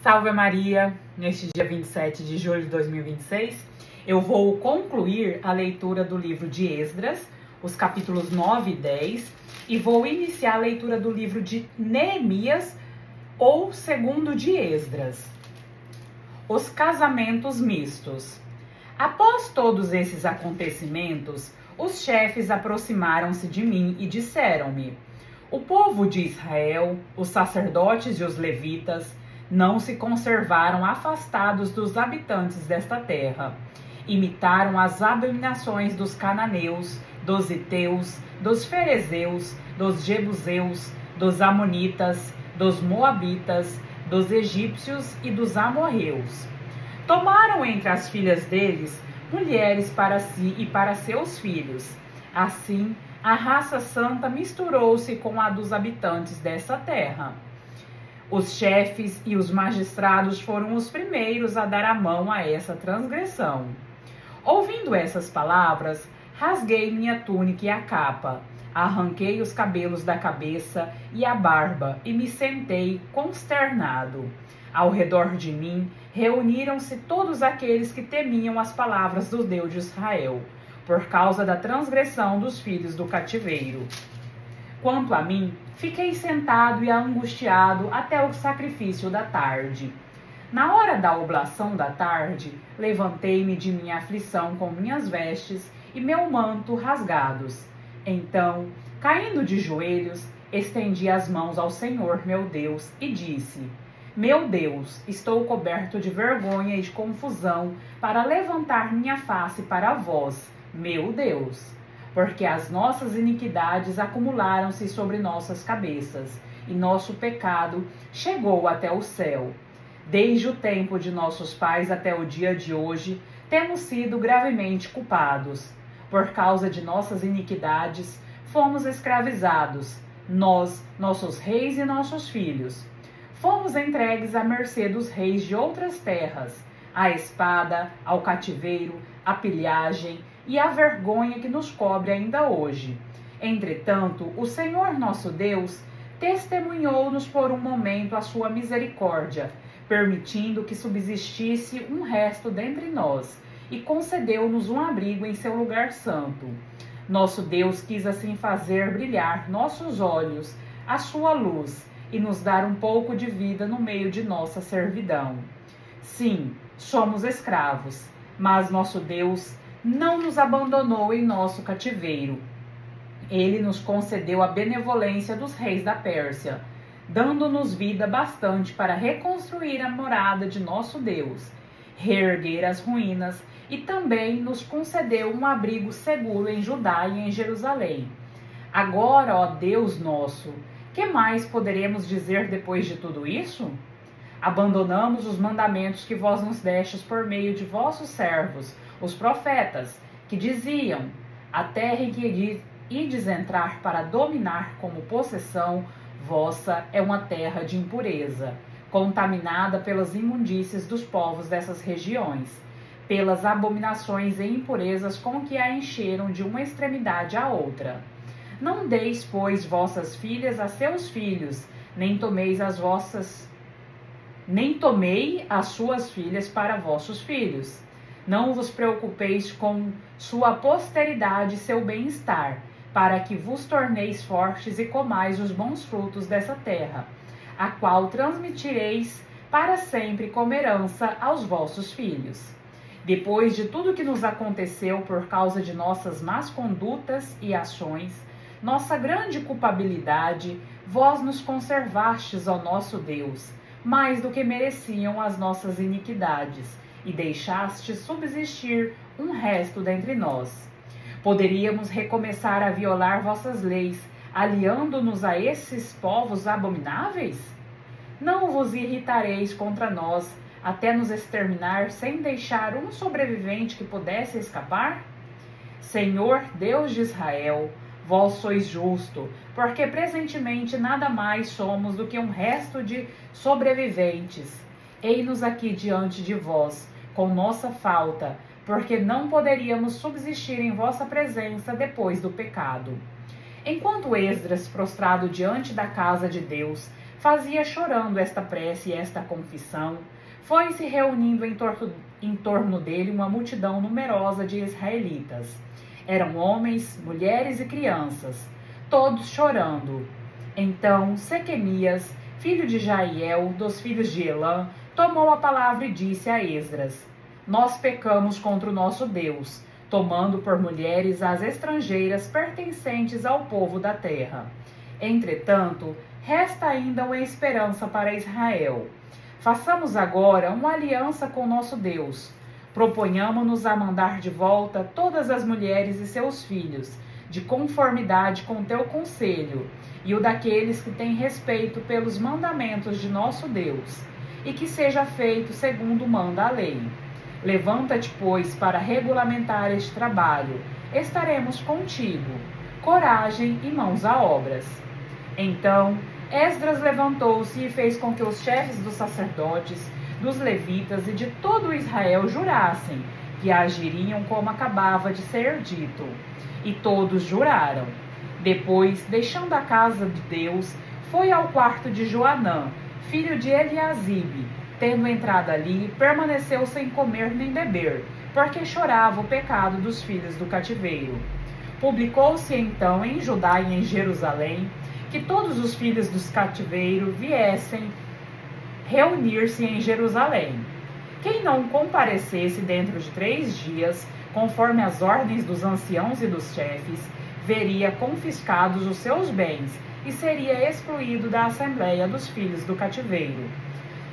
Salve Maria! Neste dia 27 de julho de 2026, eu vou concluir a leitura do livro de Esdras, os capítulos 9 e 10, e vou iniciar a leitura do livro de Neemias, ou segundo de Esdras. Os casamentos mistos. Após todos esses acontecimentos, os chefes aproximaram-se de mim e disseram-me: o povo de Israel, os sacerdotes e os levitas, não se conservaram afastados dos habitantes desta terra. Imitaram as abominações dos cananeus, dos heteus, dos ferezeus, dos jebuseus, dos amonitas, dos moabitas, dos egípcios e dos amorreus. Tomaram entre as filhas deles mulheres para si e para seus filhos. Assim, a raça santa misturou-se com a dos habitantes dessa terra. Os chefes e os magistrados foram os primeiros a dar a mão a essa transgressão. Ouvindo essas palavras, rasguei minha túnica e a capa, arranquei os cabelos da cabeça e a barba e me sentei consternado. Ao redor de mim reuniram-se todos aqueles que temiam as palavras do Deus de Israel, por causa da transgressão dos filhos do cativeiro. Quanto a mim, fiquei sentado e angustiado até o sacrifício da tarde. Na hora da oblação da tarde, levantei-me de minha aflição com minhas vestes e meu manto rasgados. Então, caindo de joelhos, estendi as mãos ao Senhor meu Deus e disse: meu Deus, estou coberto de vergonha e de confusão para levantar minha face para vós, meu Deus. Porque as nossas iniquidades acumularam-se sobre nossas cabeças, e nosso pecado chegou até o céu. Desde o tempo de nossos pais até o dia de hoje, temos sido gravemente culpados. Por causa de nossas iniquidades, fomos escravizados, nós, nossos reis e nossos filhos. Fomos entregues à mercê dos reis de outras terras, à espada, ao cativeiro, à pilhagem e à vergonha que nos cobre ainda hoje. Entretanto, o Senhor nosso Deus testemunhou-nos por um momento a sua misericórdia, permitindo que subsistisse um resto dentre nós, e concedeu-nos um abrigo em seu lugar santo. Nosso Deus quis assim fazer brilhar nossos olhos, a sua luz, e nos dar um pouco de vida no meio de nossa servidão. Sim, somos escravos, mas nosso Deus não nos abandonou em nosso cativeiro. Ele nos concedeu a benevolência dos reis da Pérsia, dando-nos vida bastante para reconstruir a morada de nosso Deus, reerguer as ruínas, e também nos concedeu um abrigo seguro em Judá e em Jerusalém. Agora, ó Deus nosso, que mais poderemos dizer depois de tudo isso? Abandonamos os mandamentos que vós nos destes por meio de vossos servos, os profetas, que diziam: a terra em que ides entrar para dominar como possessão vossa é uma terra de impureza, contaminada pelas imundícies dos povos dessas regiões, pelas abominações e impurezas com que a encheram de uma extremidade à outra. Não deis, pois, vossas filhas a seus filhos, nem tomei as suas filhas para vossos filhos. Não vos preocupeis com sua posteridade e seu bem-estar, para que vos torneis fortes e comais os bons frutos dessa terra, a qual transmitireis para sempre como herança aos vossos filhos. Depois de tudo que nos aconteceu por causa de nossas más condutas e ações, nossa grande culpabilidade, vós nos conservastes, ó nosso Deus, mais do que mereciam as nossas iniquidades, e deixastes subsistir um resto dentre nós. Poderíamos recomeçar a violar vossas leis, aliando-nos a esses povos abomináveis? Não vos irritareis contra nós, até nos exterminar sem deixar um sobrevivente que pudesse escapar? Senhor Deus de Israel, vós sois justo, porque presentemente nada mais somos do que um resto de sobreviventes. Ei-nos aqui diante de vós, com nossa falta, porque não poderíamos subsistir em vossa presença depois do pecado. Enquanto Esdras, prostrado diante da casa de Deus, fazia chorando esta prece e esta confissão, foi-se reunindo em torno dele uma multidão numerosa de israelitas. Eram homens, mulheres e crianças, todos chorando. Então Sequemias, filho de Jaiel, dos filhos de Elã, tomou a palavra e disse a Esdras: Nós pecamos contra o nosso Deus, tomando por mulheres as estrangeiras pertencentes ao povo da terra. Entretanto, resta ainda uma esperança para Israel. Façamos agora uma aliança com nosso Deus. Proponhamo-nos a mandar de volta todas as mulheres e seus filhos, de conformidade com teu conselho, e o daqueles que têm respeito pelos mandamentos de nosso Deus, e que seja feito segundo manda a lei. Levanta-te, pois, para regulamentar este trabalho. Estaremos contigo. Coragem e mãos a obras. Então Esdras levantou-se e fez com que os chefes dos sacerdotes, dos levitas e de todo Israel jurassem que agiriam como acabava de ser dito. E todos juraram. Depois, deixando a casa de Deus, foi ao quarto de Joanã, filho de Eliasibe. Tendo entrado ali, permaneceu sem comer nem beber, porque chorava o pecado dos filhos do cativeiro. Publicou-se então em Judá e em Jerusalém que todos os filhos do cativeiro viessem reunir-se em Jerusalém. Quem não comparecesse dentro de 3 dias, conforme as ordens dos anciãos e dos chefes, veria confiscados os seus bens e seria excluído da assembleia dos filhos do cativeiro.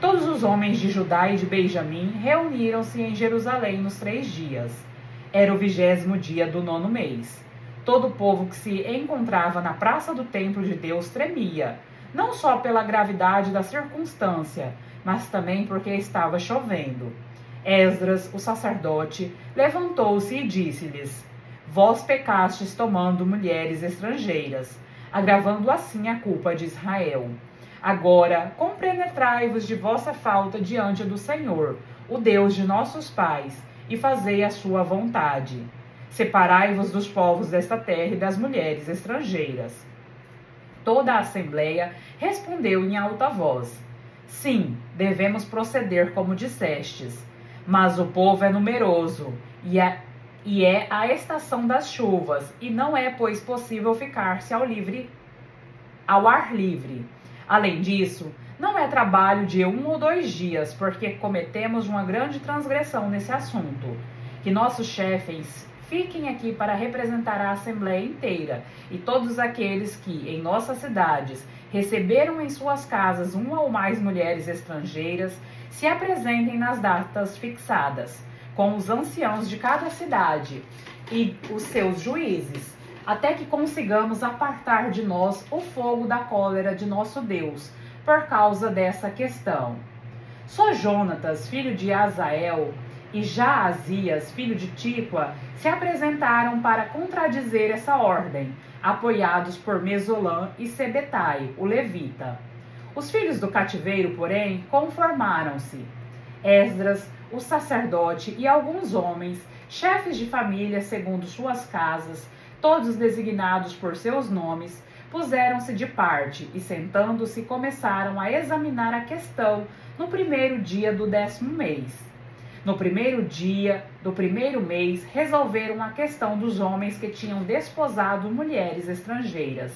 Todos os homens de Judá e de Benjamim reuniram-se em Jerusalém nos 3 dias. Era o 20º dia do 9º mês. Todo o povo que se encontrava na praça do templo de Deus tremia, não só pela gravidade da circunstância, mas também porque estava chovendo. Esdras, o sacerdote, levantou-se e disse-lhes: Vós pecastes tomando mulheres estrangeiras, agravando assim a culpa de Israel. Agora, compenetrai-vos de vossa falta diante do Senhor, o Deus de nossos pais, e fazei a sua vontade. Separai-vos dos povos desta terra e das mulheres estrangeiras. Toda a assembleia respondeu em alta voz: Sim, devemos proceder como dissestes. Mas o povo é numeroso, e é a estação das chuvas, e não é, pois, possível ficar-se ao ar livre. Além disso, não é trabalho de 1 ou 2 dias, porque cometemos uma grande transgressão nesse assunto. Que nossos chefes fiquem aqui para representar a Assembleia inteira, e todos aqueles que, em nossas cidades, receberam em suas casas 1 ou mais mulheres estrangeiras, se apresentem nas datas fixadas, com os anciãos de cada cidade e os seus juízes, até que consigamos apartar de nós o fogo da cólera de nosso Deus, por causa dessa questão. Só Jonatas, filho de Azael, e Jaazias, filho de Tiqua, se apresentaram para contradizer essa ordem, apoiados por Mesolã e Sebetai, o levita. Os filhos do cativeiro, porém, conformaram-se. Esdras, o sacerdote, e alguns homens, chefes de família segundo suas casas, todos designados por seus nomes, puseram-se de parte e, sentando-se, começaram a examinar a questão no 1º dia do 10º mês. No 1º dia do 1º mês, resolveram a questão dos homens que tinham desposado mulheres estrangeiras.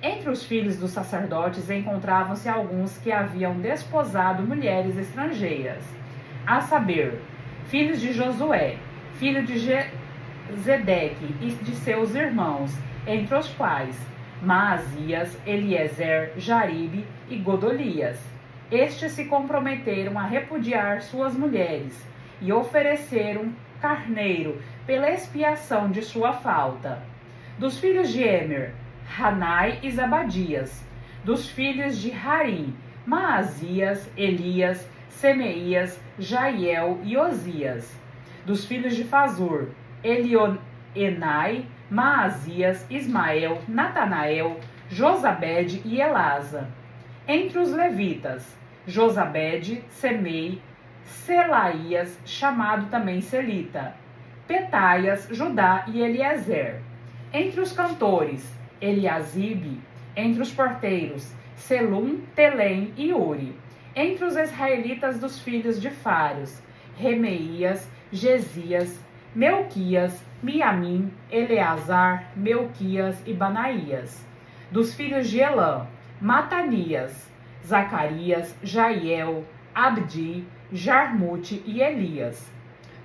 Entre os filhos dos sacerdotes encontravam-se alguns que haviam desposado mulheres estrangeiras, a saber, filhos de Josué, filho de Zedeque e de seus irmãos, entre os quais Maasias, Eliezer, Jaribe e Godolias. Estes se comprometeram a repudiar suas mulheres e ofereceram carneiro pela expiação de sua falta. Dos filhos de Emer, Hanai e Zabadias. Dos filhos de Harim, Maasias, Elias, Semeias, Jaiel e Osias. Dos filhos de Fazur, Elionenai, Maasias, Ismael, Natanael, Josabede e Elasa. Entre os levitas, Josabede, Semei, Selaías, chamado também Selita, Petaias, Judá e Eliezer. Entre os cantores, Eliasibe. Entre os porteiros, Selum, Telém e Uri. Entre os israelitas dos filhos de Fários, Remeías, Gesias, Melquias, Miamim, Eleazar, Melquias e Banaías. Dos filhos de Elã, Matanias, Zacarias, Jaiel, Abdi, Jarmute e Elias.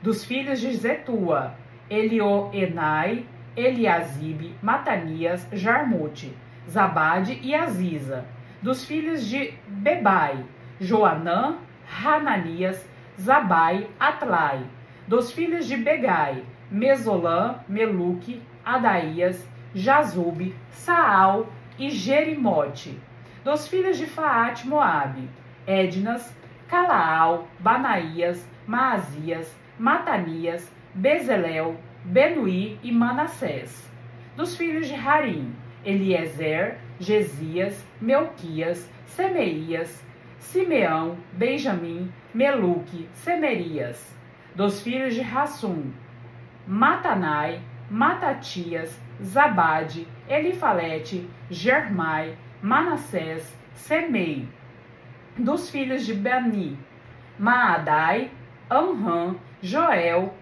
Dos filhos de Zetua, Elioenai, Eliasibe, Matanias, Jarmute, Zabade e Aziza. Dos filhos de Bebai, Joanã, Hananias, Zabai, Atlai. Dos filhos de Begai, Mesolã, Meluque, Adaías, Jazube, Saal e Jerimote. Dos filhos de Faate, Moabe, Ednas, Calaal, Banaías, Maasias, Matanias, Bezalel, Benuí e Manassés. Dos filhos de Harim, Eliezer, Gesias, Melquias, Semeías, Simeão, Benjamim, Meluque, Semerias. Dos filhos de Rassum, Matanai, Matatias, Zabade, Elifalete, Germai, Manassés, Semei. Dos filhos de Bani, Maadai, Amram, Joel,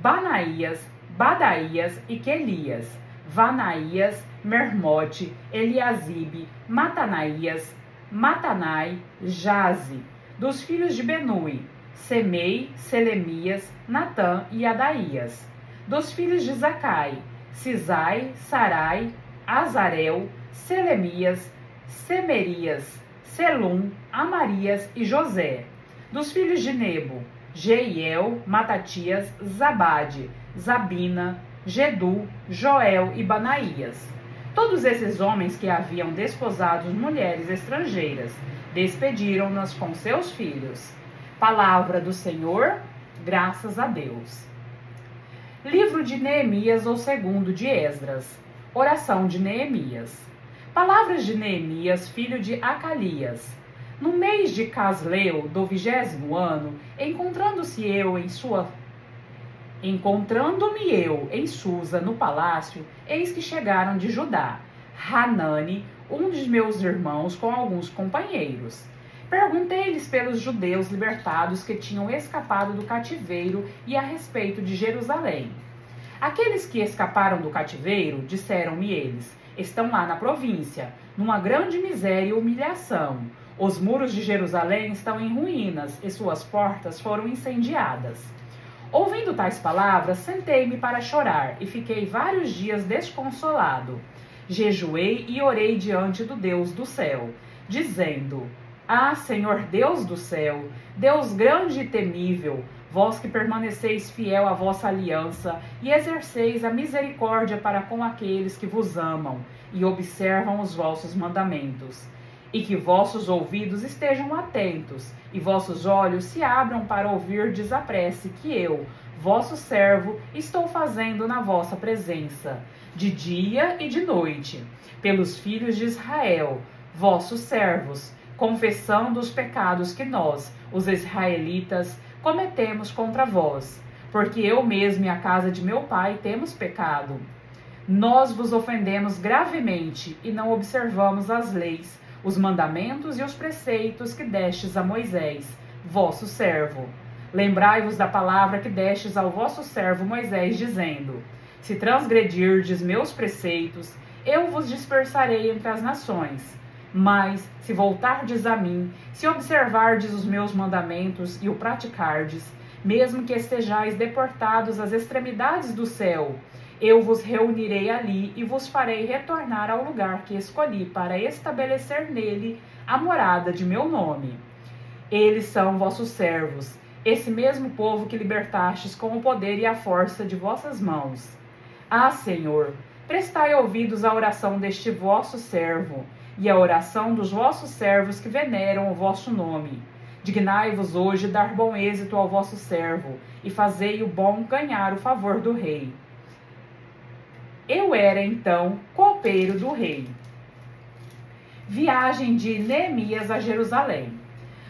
Banaías, Badaías e Quelias, Vanaías, Mermote, Eliasibe, Matanaías, Matanai, Jaze. Dos filhos de Benui, Semei, Selemias, Natã e Adaías. Dos filhos de Zacai, Cisai, Sarai, Azarel, Selemias, Semerias, Selum, Amarias e José. Dos filhos de Nebo, Jeiel, Matatias, Zabade, Zabina, Gedu, Joel e Banaías. Todos esses homens que haviam desposado mulheres estrangeiras, despediram-nas com seus filhos. Palavra do Senhor, graças a Deus. Livro de Neemias ou segundo de Esdras. Oração de Neemias. Palavras de Neemias, filho de Acalias. No mês de Casleu, do 20º ano, encontrando-me eu em Susa, no palácio, eis que chegaram de Judá, Hanani, um dos meus irmãos, com alguns companheiros. Perguntei-lhes pelos judeus libertados que tinham escapado do cativeiro e a respeito de Jerusalém. Aqueles que escaparam do cativeiro, disseram-me eles, estão lá na província, numa grande miséria e humilhação. Os muros de Jerusalém estão em ruínas e suas portas foram incendiadas. Ouvindo tais palavras, sentei-me para chorar e fiquei vários dias desconsolado. Jejuei e orei diante do Deus do céu, dizendo: Ah, Senhor Deus do céu, Deus grande e temível, vós que permaneceis fiel à vossa aliança e exerceis a misericórdia para com aqueles que vos amam e observam os vossos mandamentos. E que vossos ouvidos estejam atentos e vossos olhos se abram para ouvir a prece que eu, vosso servo, estou fazendo na vossa presença, de dia e de noite, pelos filhos de Israel, vossos servos, confessando os pecados que nós, os israelitas, cometemos contra vós, porque eu mesmo e a casa de meu pai temos pecado. Nós vos ofendemos gravemente e não observamos as leis, os mandamentos e os preceitos que destes a Moisés, vosso servo. Lembrai-vos da palavra que destes ao vosso servo Moisés, dizendo: Se transgredirdes meus preceitos, eu vos dispersarei entre as nações. Mas, se voltardes a mim, se observardes os meus mandamentos e o praticardes, mesmo que estejais deportados às extremidades do céu, eu vos reunirei ali e vos farei retornar ao lugar que escolhi para estabelecer nele a morada de meu nome. Eles são vossos servos, esse mesmo povo que libertastes com o poder e a força de vossas mãos. Ah, Senhor, prestai ouvidos à oração deste vosso servo e à oração dos vossos servos que veneram o vosso nome. Dignai-vos hoje dar bom êxito ao vosso servo e fazei o bom ganhar o favor do rei. Eu era, então, copeiro do rei. Viagem de Neemias a Jerusalém.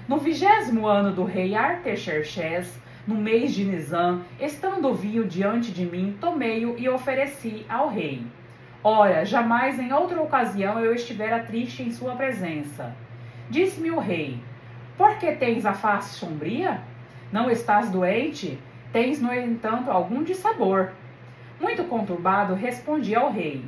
No 20º ano do rei Artaxerxes, no mês de Nisã, estando o vinho diante de mim, tomei-o e ofereci ao rei. Ora, jamais em outra ocasião eu estivera triste em sua presença. Disse-me o rei: Por que tens a face sombria? Não estás doente? Tens, no entanto, algum dissabor. Muito conturbado, respondi ao rei: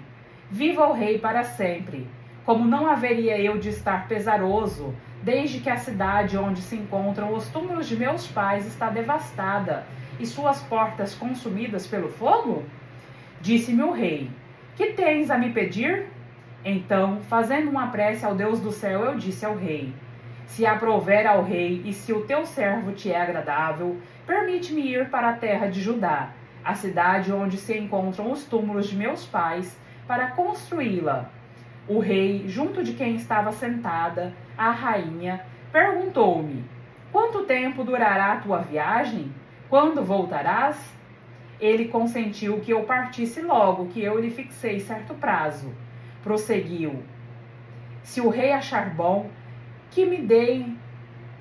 Viva o rei para sempre! Como não haveria eu de estar pesaroso, desde que a cidade onde se encontram os túmulos de meus pais está devastada e suas portas consumidas pelo fogo? Disse-me o rei: Que tens a me pedir? Então, fazendo uma prece ao Deus do céu, eu disse ao rei: Se aprouver ao rei e se o teu servo te é agradável, permite-me ir para a terra de Judá, a cidade onde se encontram os túmulos de meus pais, para construí-la. O rei, junto de quem estava sentada, a rainha, perguntou-me: Quanto tempo durará a tua viagem? Quando voltarás? Ele consentiu que eu partisse logo, que eu lhe fixei certo prazo. Prosseguiu: Se o rei achar bom, que me deem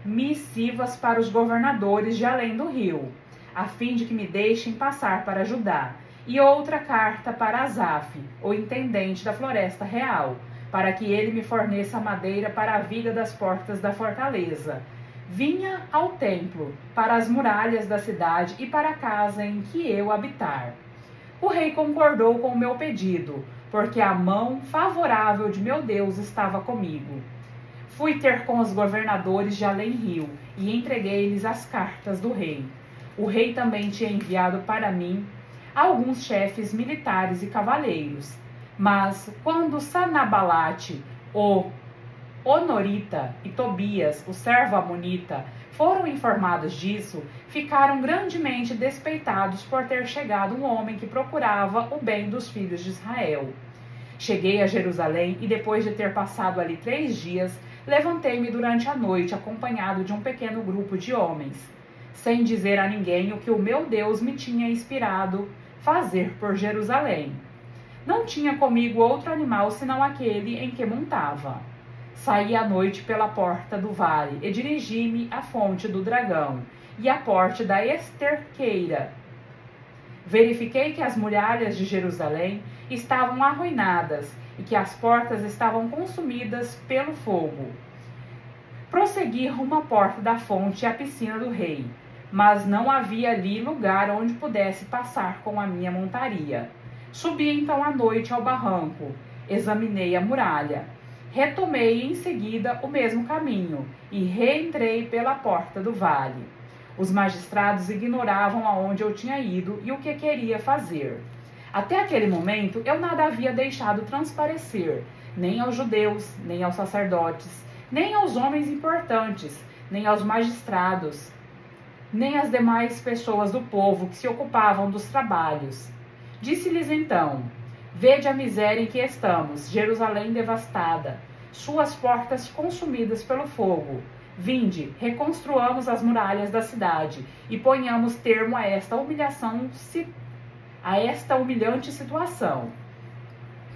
missivas para os governadores de além do rio, a fim de que me deixem passar para Judá, e outra carta para Asaf, o intendente da floresta real, para que ele me forneça madeira para a viga das portas da fortaleza. Vinha ao templo, para as muralhas da cidade e para a casa em que eu habitar. O rei concordou com o meu pedido, porque a mão favorável de meu Deus estava comigo. Fui ter com os governadores de além-rio e entreguei-lhes as cartas do rei. O rei também tinha enviado para mim alguns chefes militares e cavaleiros. Mas quando Sanabalate, o Honorita, e Tobias, o servo amonita, foram informados disso, ficaram grandemente despeitados por ter chegado um homem que procurava o bem dos filhos de Israel. Cheguei a Jerusalém e, depois de ter passado ali 3 dias, levantei-me durante a noite acompanhado de um pequeno grupo de homens, sem dizer a ninguém o que o meu Deus me tinha inspirado fazer por Jerusalém. Não tinha comigo outro animal senão aquele em que montava. Saí à noite pela porta do vale e dirigi-me à fonte do dragão e à porta da esterqueira. Verifiquei que as muralhas de Jerusalém estavam arruinadas e que as portas estavam consumidas pelo fogo. Prossegui rumo à porta da fonte e à piscina do rei, mas não havia ali lugar onde pudesse passar com a minha montaria. Subi então à noite ao barranco, examinei a muralha. Retomei em seguida o mesmo caminho e reentrei pela porta do vale. Os magistrados ignoravam aonde eu tinha ido e o que queria fazer. Até aquele momento eu nada havia deixado transparecer, nem aos judeus, nem aos sacerdotes, nem aos homens importantes, nem aos magistrados, nem às demais pessoas do povo que se ocupavam dos trabalhos. Disse-lhes então: Vede a miséria em que estamos, Jerusalém devastada, suas portas consumidas pelo fogo. Vinde, reconstruamos as muralhas da cidade e ponhamos termo a esta humilhante situação.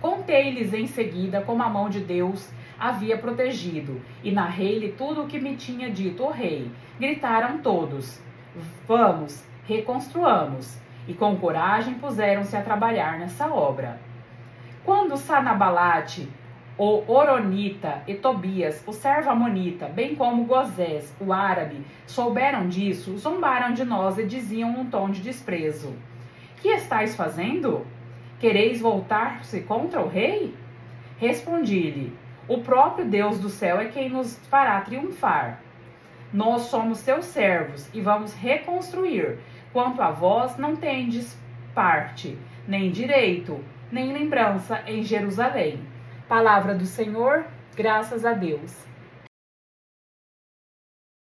Contei-lhes em seguida como a mão de Deus havia protegido, e narrei-lhe tudo o que me tinha dito o rei. Gritaram todos: Vamos, reconstruamos! E com coragem puseram-se a trabalhar nessa obra. Quando Sanabalate, o Horonita, e Tobias, o servo amonita, bem como Gozés, o árabe, souberam disso, zombaram de nós e diziam num tom de desprezo: Que estáis fazendo? Quereis voltar-se contra o rei? Respondi-lhe: O próprio Deus do céu é quem nos fará triunfar. Nós somos seus servos e vamos reconstruir. Quanto a vós, não tendes parte, nem direito, nem lembrança em Jerusalém. Palavra do Senhor, graças a Deus.